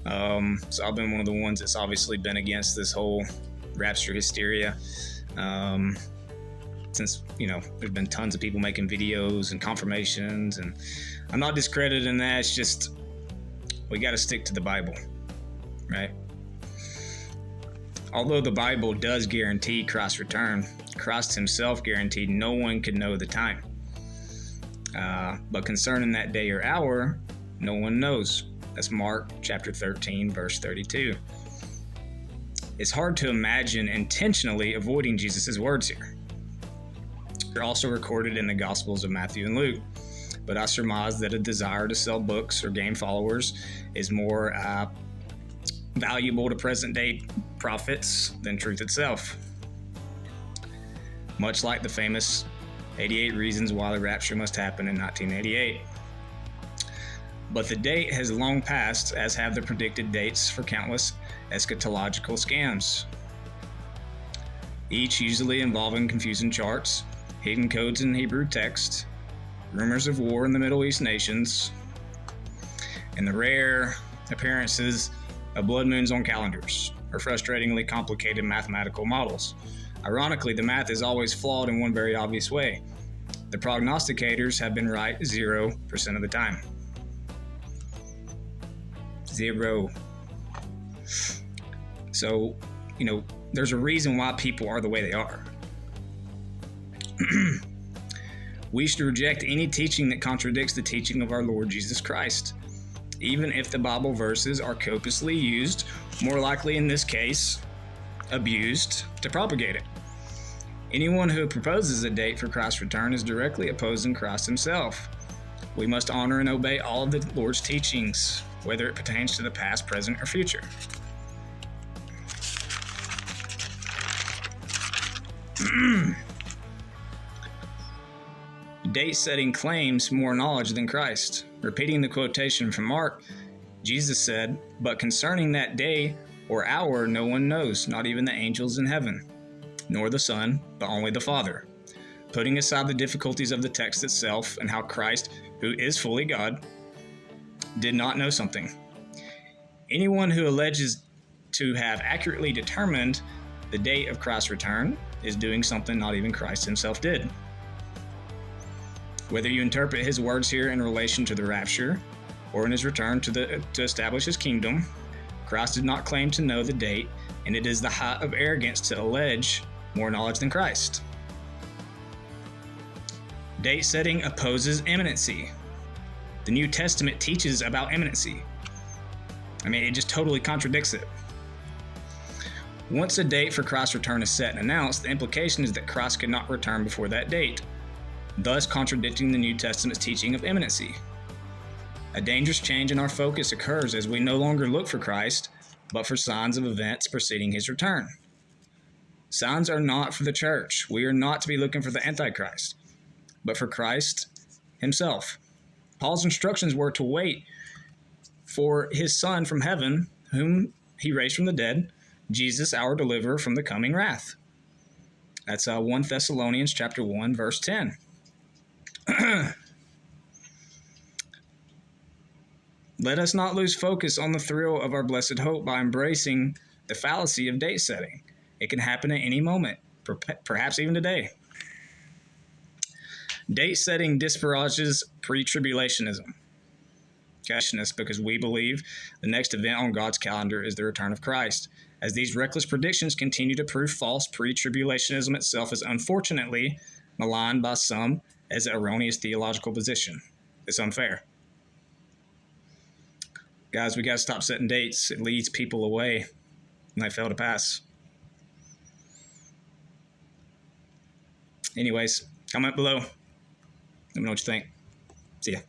So I've been one of the ones that's obviously been against this whole rapture hysteria. Since, there's been tons of people making videos and confirmations, and I'm not discrediting that. It's just, we got to stick to the Bible, right? Although the Bible does guarantee Christ's return, Christ himself guaranteed no one could know the time. But concerning that day or hour, no one knows. That's Mark chapter 13, verse 32. It's hard to imagine intentionally avoiding Jesus' words here. They're also recorded in the Gospels of Matthew and Luke, but I surmise that a desire to sell books or gain followers is more valuable to present-day prophets than truth itself. Much like the famous 88 Reasons Why the Rapture Must Happen in 1988. But the date has long passed, as have the predicted dates for countless eschatological scams, each usually involving confusing charts, hidden codes in Hebrew text, rumors of war in the Middle East nations, and the rare appearances of blood moons on calendars, or frustratingly complicated mathematical models. Ironically, the math is always flawed in one very obvious way. The prognosticators have been right 0% of the time. 0. So, there's a reason why people are the way they are. We should reject any teaching that contradicts the teaching of our Lord Jesus Christ, even if the Bible verses are copiously used, more likely in this case, abused, to propagate it. Anyone who proposes a date for Christ's return is directly opposing Christ himself. We must honor and obey all of the Lord's teachings, whether it pertains to the past, present, or future. Date setting claims more knowledge than Christ. Repeating the quotation from Mark, Jesus said, "But concerning that day or hour no one knows, not even the angels in heaven, nor the Son, but only the Father." Putting aside the difficulties of the text itself and how Christ, who is fully God, did not know something. Anyone who alleges to have accurately determined the date of Christ's return is doing something not even Christ himself did. Whether you interpret his words here in relation to the rapture or in his return to establish his kingdom, Christ did not claim to know the date, and it is the height of arrogance to allege more knowledge than Christ. Date setting opposes imminency. The New Testament teaches about imminency. It just totally contradicts it. Once a date for Christ's return is set and announced, the implication is that Christ could not return before that date, thus contradicting the New Testament's teaching of imminency. A dangerous change in our focus occurs as we no longer look for Christ, but for signs of events preceding his return. Signs are not for the church. We are not to be looking for the Antichrist, but for Christ himself. Paul's instructions were to wait for his Son from heaven, whom he raised from the dead, Jesus, our deliverer from the coming wrath. That's 1 Thessalonians chapter 1, verse 10. Let us not lose focus on the thrill of our blessed hope by embracing the fallacy of date setting. It can happen at any moment, perhaps even today. Date setting disparages pre-tribulationism. Because we believe the next event on God's calendar is the return of Christ. As these reckless predictions continue to prove false, pre-tribulationism itself is unfortunately maligned by some as an erroneous theological position. It's unfair. Guys, we got to stop setting dates. It leads people away and they fail to pass. Anyways, comment below. Let me know what you think. See ya.